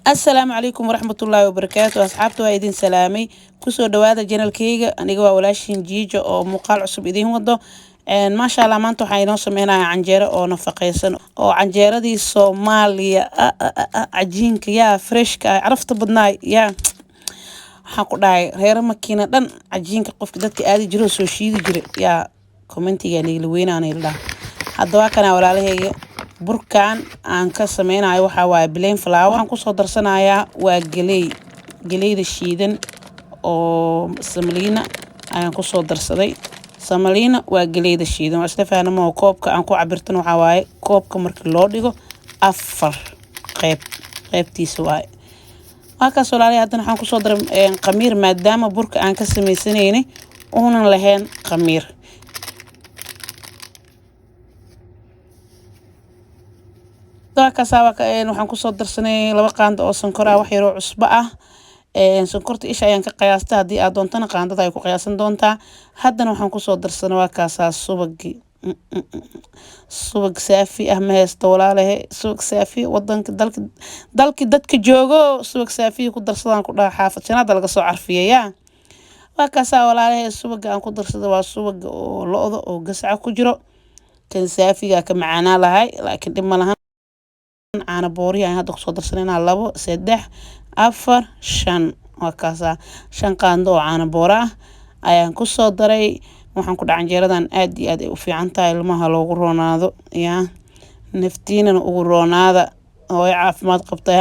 السلام عليكم ورحمة الله وبركاته أصحابتي وإذن سلامي كسو دوادا جنال كيغا أنيقوا ولاشين جيجا أو مقال عصب إذن وضو ما شاء الله maanta waxaa inoo sameynaya canjeero oo nafaqaysan oo canjeeradii Soomaaliya cajiinka yaa freshka ah carafta badnaay yaa waxaan ku dhahay reer makiina dhan cajiinka qofka dadka aadi jiro soo shiidi jiray yaa commentiga la weynaanay la hadda waa kana walaalahayga burkan aan ka sameynayo waxa waaye plain flour waxaan ku soo darsanayaa waa galeyda shiidan oo samaliina ayaan ku soo darsaday samaliina waa galeyda shiidan waa isla fahanamo koobka aan ku cabirtan waxa waaye koobka markii loo dhigo 4 qaybtiisa waaye markaas walaalay hadana waxaan ku soo daray qamiir maadaama burka aan ka sameysanaynay uunan lahayn qamiir waxaan ku soo darsanay 2 qaando oo sonkor ah wax yar oo cusbo ah sonkorta isha ayaan ka qiyaastay hadii aad doontana qaandada ay ku qiyaasan doontaa haddana waxaan ku soo darsanay waa kaasa subag saafi ah ma haysto walaalahay subag saafi wadanka dalka dadka joogo subag saafi ku darsadaan ku dhax xaafad jannada laga soo carfiyay waa kaasa walaalahay subaga aan ku darsaday waa subaga oo lo'da oo gasaca ku jiro kan saafiga ka macaana lahay laakiin dhib ma lahan أنا بوري يعني هذا قصدر سنين على لبو 3 4 5 وكذا 5 قاندو أنا بورا أيان قصدري waxaan ku dhacan jeeradan aad iyo aad u fiican tahay ilmaha loogu roonaado naftiina ugu roonaada oo caafimaad qabta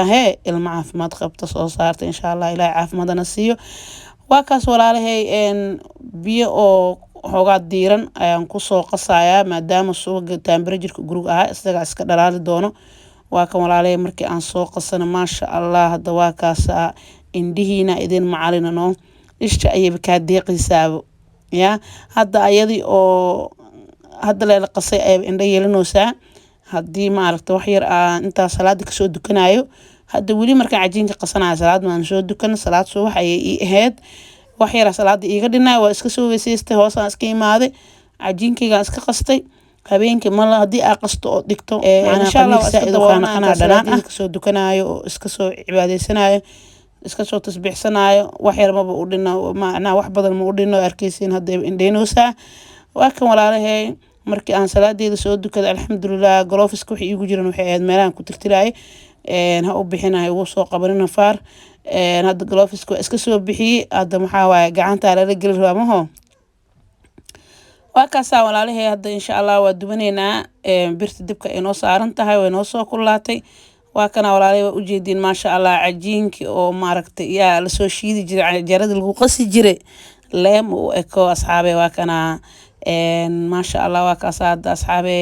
ilma caafimaad qabta soo saarta insha Allah ilaahay caafimaadana siiyo waa kaas walaalahay biyo oo hoogaa diiran ayaan ku soo qasayaa maadaama suuga temperature-ka guriga ah isaga iska dhalaali doono waa kan walaalay markii aan soo qasano maasha Allah hada waa kaas indhihiina idin macalinano isha ayay ka deeqisaabo hada ayadii oo hada la qasay ay indha yeelanaysaa hadii ma aragto wax yar inta salaad ka soo dukanayo hada wali markaan cajiinka qasanayo salaad ma soo dukan salaad soo waxay ahayd wax yar salaad iiga dhinay waa iska soo weyseystay hoos aan iska imaaday cajiinkayga iska qastay habeenkii ma la hadii aad qasto oo dhigto insha Allah waa dhanaan ka soo dukanayo oo iska soo cibaadaysanayo iska soo tasbiixsanayo wax yar ma u dhino macna wax badan ma u dhino arkaysiin hadda indheynoosa waa kan walaalahay markii aan salaadeeda soo dukaday alxamdulillah golofisku wixii igu jiran waxay aad meelaan ku tirtiray ha u bixinayo ugu soo qabanina faar hadda golofisku iska soo bixiyay hadda maxaa waaye gacanta la gal raamaho waa kaasa walaalahay hadda insha Allah waa dubaneynaa birta dibka inoo saaran tahay way noo soo kulaatay waa kana walaalahay waa u jeedin ma sha Allah cajiinki oo maaragtay yaa la soo shiidi jiray jarada lagu qasi jiray leem oo eko asxaabe waa kana ma sha Allah waa kaas hadda asxaabe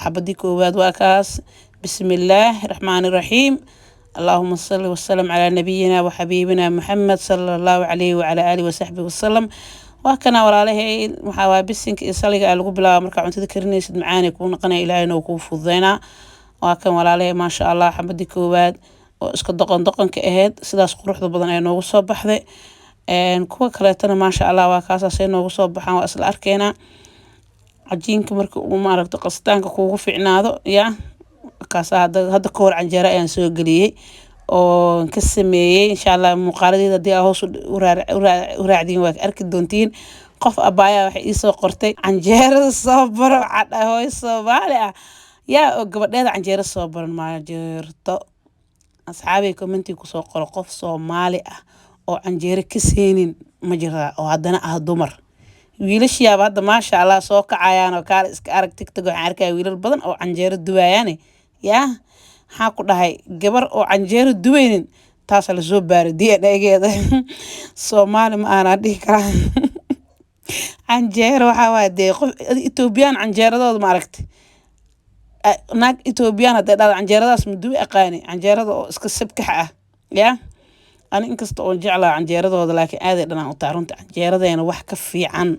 xabadi koowaad waa kaas bismillaahir rahmaanir rahiim اللهم صل وسلم على نبينا وحبيبنا محمد صلى الله عليه وعلى آله وصحبه وسلم وكنا وراله محاوا بسنك إصالك على قبلة مركع عن تذكرني سد معاني كون قنا إلهي نوقف الضينا وكان وراله ما شاء الله حمد كوباد واسكت دقن كأهد سداس قروح ضبطنا نوقف صبح ذي كوا كلاتنا ما شاء الله وكاسا سين نوقف صبح وأصل أركينا عجينك مركو ومارك تقصتانك كوقف عناده يا كاسا هذا كور عن جراء ينسوق قليه oo ka sameeyay insha Allah muuqaaladeeda hadii hoos u raacdin waa arki doontiin qof abaaya wax ii soo qortay canjeerada soo baro cadahooy Soomaali yaa oo gabadheeda canjeero soo baran ma jirto asxaabay commenti ku soo qoro qof Soomaali oo canjeero ka seenin ma jira oo hadana dumar wiilashiyaaba hadda ma sha Allah soo kacayaan oo kaal iska arag TikTok waxaan arkay wiilal badan oo canjeero duwayaan yaa waxaa ku dhahay gabar oo canjeero duwaynin taas la soo baaray DNA-geeda Soomaali ma aan dhihi karaa canjeero waxa waa qof Ethiopian canjeeradooda ma aragtay naag Ethiopian hadda dhal canjeeradaas ma duwi aqaani canjeerada oo iska sabkax ani inkasta oo jeclaa canjeeradooda laakiin aad ay dhanaan u taarunta canjeeradeena wax ka fiican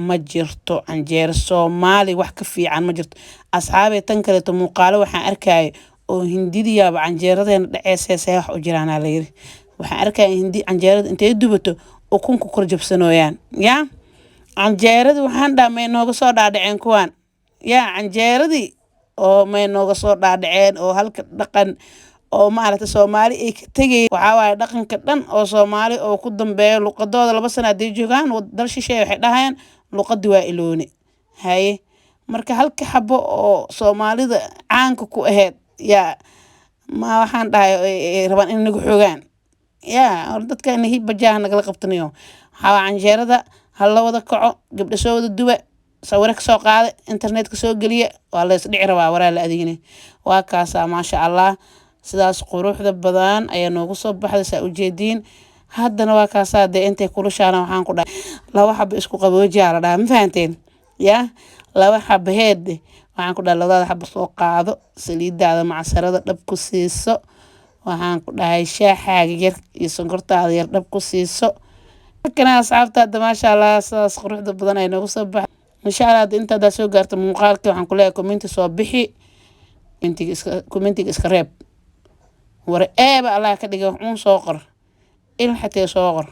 ma jirto canjeero Soomaali wax ka fiican ma jirto asxaabay tan kale to muuqaalo waxaan arkay oo hindidiyaaba canjeeradeena dhaceysay wax u jiraan la yiri waxaan arkay hindi canjeerada intay dubato oo kunku kor jabsanooyaan canjeerada waxaan dhaamay nooga soo dhaadhaceen kuwan canjeeradii oo may nooga soo dhaadhaceen oo halka dhaqan oo maaragtay Soomaali ay ka tagay waxa waaye dhaqanka dhan oo Soomaali oo ku dambeeyo luqadooda 2 sano haday joogaan dal shisheeye waxay dhahayaan luqadii waa iloone haye marka halka xabo oo Soomaalida caanka ku ahayd yaa ma waxaan dhahay rabaan in nagu xoogaan yaa dadka in hib bajaah nagala qabtanayo waxa waa canjeerada hal la wada kaco gabdho soo wada duba sawir ka soo qaada internet ka soo galiya waa la isdhici rabaa waraa la adigine waa kaasa maasha Allah sidaas quruxda badan ayaa noogu soo baxday saa ujeediin haddana waa kaasa de intay kulushaana waxaan ku dhahay laba xabo isku qaboojiya la dhahaa ma fahanteen yaa laba xabo heed waxaan ku dhahay labada xabo soo qaado saliidaada macsarada dhab ku siiso waxaan ku dhahay shaaxaaga yar iyo sonkortaada yar dhab ku siiso kana asxaabtaada maasha Allah sidaas quruxda badan ay noogu soo baxday insha Allah inta da soo gaarto muuqaalka waxaan ku leeyahay comment soo bixi commentiga iska reeb war eeba Allah ka dhigo soo qor il xatee soo qor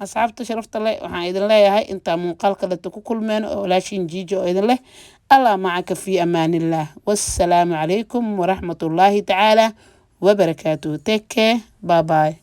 asxaabta sharafta leh waxaan idin leeyahay inta muuqaalka la ku kulmeen oo laashin jiijo idin leh Allah macaka fi amaanillah wassalaamu calaykum wa rahmatullahi ta'ala wa barakatuh take care bye bye